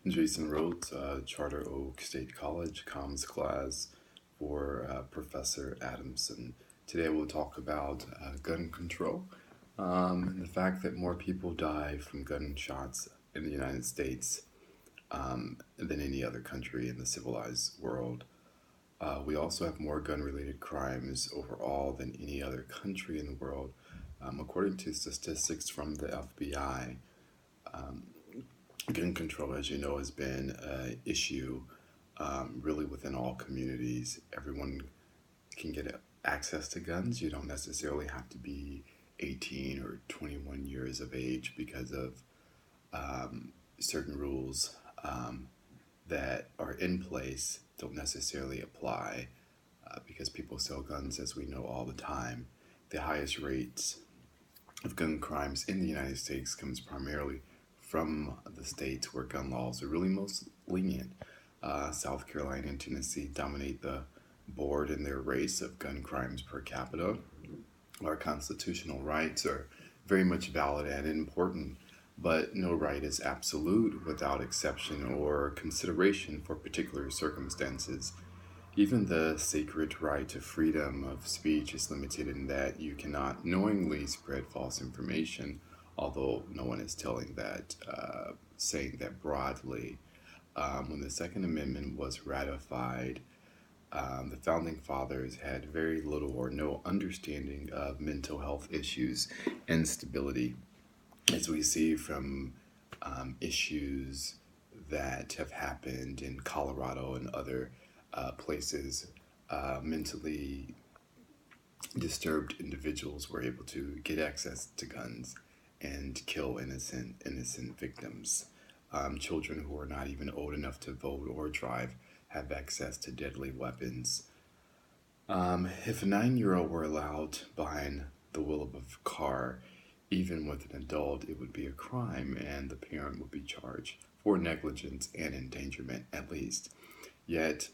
Jason Rhodes, Charter Oak State College, comms class for Professor Adamson. Today we'll talk about gun control and the fact that more people die from gunshots in the United States than any other country in the civilized world. We also have more gun related crimes overall than any other country in the world. According to statistics from the FBI, gun control, as you know, has been an issue really within all communities. Everyone can get access to guns. You don't necessarily have to be 18 or 21 years of age because of certain rules that are in place don't necessarily apply because people sell guns, as we know, all the time. The highest rates of gun crimes in the United States comes primarily from the states where gun laws are really most lenient. South Carolina and Tennessee dominate the board in their race of gun crimes per capita. Our constitutional rights are very much valid and important, but no right is absolute without exception or consideration for particular circumstances. Even the sacred right to freedom of speech is limited in that you cannot knowingly spread false information, although no one is saying that broadly. When the Second Amendment was ratified, the founding fathers had very little or no understanding of mental health issues and stability, as we see from issues that have happened in Colorado and other places. Mentally disturbed individuals were able to get access to guns and kill innocent victims. Children who are not even old enough to vote or drive have access to deadly weapons. If a 9-year-old were allowed behind the wheel of a car, even with an adult, it would be a crime and the parent would be charged for negligence and endangerment at least. Yet,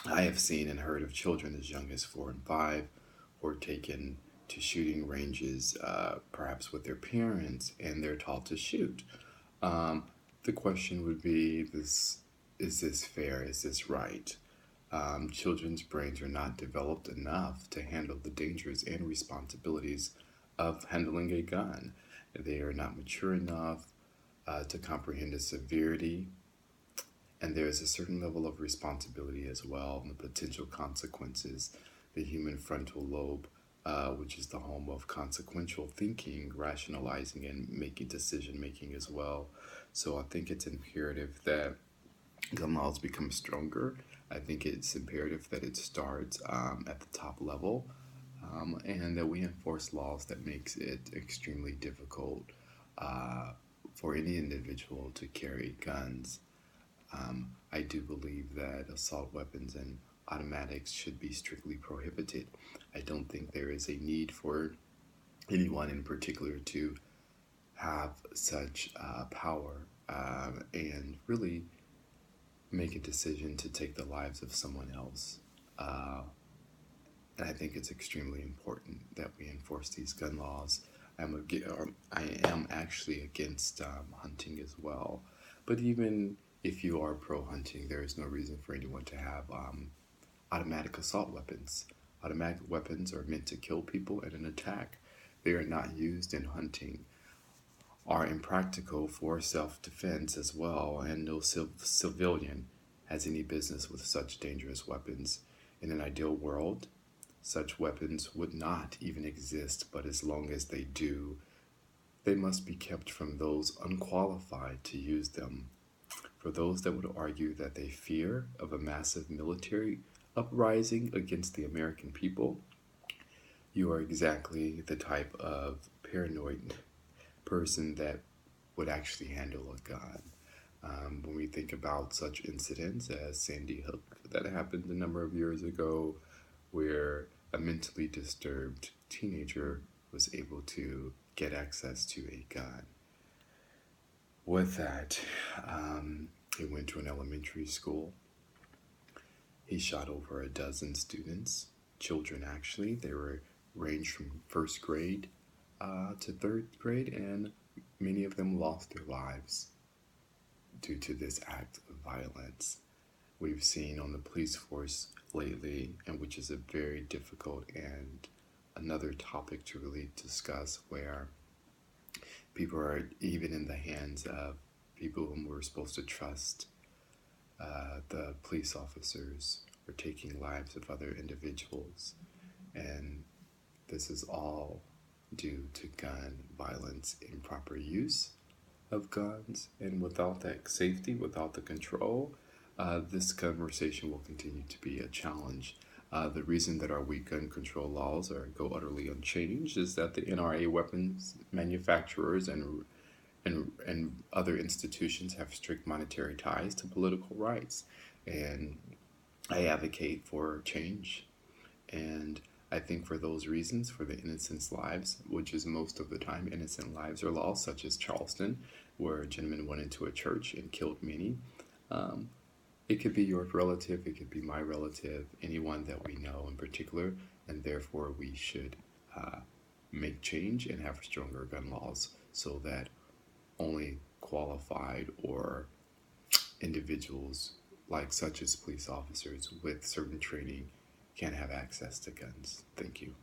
I have seen and heard of children as young as 4 and 5 who are taken to shooting ranges, perhaps with their parents, and they're taught to shoot. The question would be: is this fair? Is this right? Children's brains are not developed enough to handle the dangers and responsibilities of handling a gun. They are not mature enough to comprehend the severity, and there is a certain level of responsibility as well, and the potential consequences. The human frontal lobe, which is the home of consequential thinking, rationalizing, and making decision making as well. So I think it's imperative that gun laws become stronger. I think it's imperative that it starts at the top level, and that we enforce laws that makes it extremely difficult for any individual to carry guns. I do believe that assault weapons and automatics should be strictly prohibited. I don't think there is a need for anyone in particular to have such power and really make a decision to take the lives of someone else. And I think it's extremely important that we enforce these gun laws. I am actually against hunting as well. But even if you are pro hunting, there is no reason for anyone to have automatic assault weapons. Automatic weapons are meant to kill people in an attack. They are not used in hunting, are impractical for self-defense as well, and no civilian has any business with such dangerous weapons. In an ideal world, such weapons would not even exist, but as long as they do, they must be kept from those unqualified to use them. For those that would argue that they fear of a massive military uprising against the American people, you are exactly the type of paranoid person that would actually handle a gun. When we think about such incidents as Sandy Hook that happened a number of years ago, where a mentally disturbed teenager was able to get access to a gun. With that, he went to an elementary school. He shot over a dozen students, children actually. They were ranged from first grade to third grade, and many of them lost their lives. due to this act of violence. We've seen on the police force lately, and which is a very difficult and another topic to really discuss, where people are even in the hands of people whom we're supposed to trust. The police officers are taking lives of other individuals, and this is all due to gun violence, improper use of guns, and without that safety, without the control, this conversation will continue to be a challenge. The reason that our weak gun control laws go utterly unchanged is that the NRA weapons manufacturers and other institutions have strict monetary ties to political rights, and I advocate for change. And I think for those reasons, for the innocents' lives, which is most of the time innocent lives are lost, such as Charleston, where a gentleman went into a church and killed many. Um, it could be your relative, it could be my relative, anyone that we know in particular, and therefore we should uh, make change and have stronger gun laws so that only qualified or individuals like such as police officers with certain training can have access to guns. Thank you.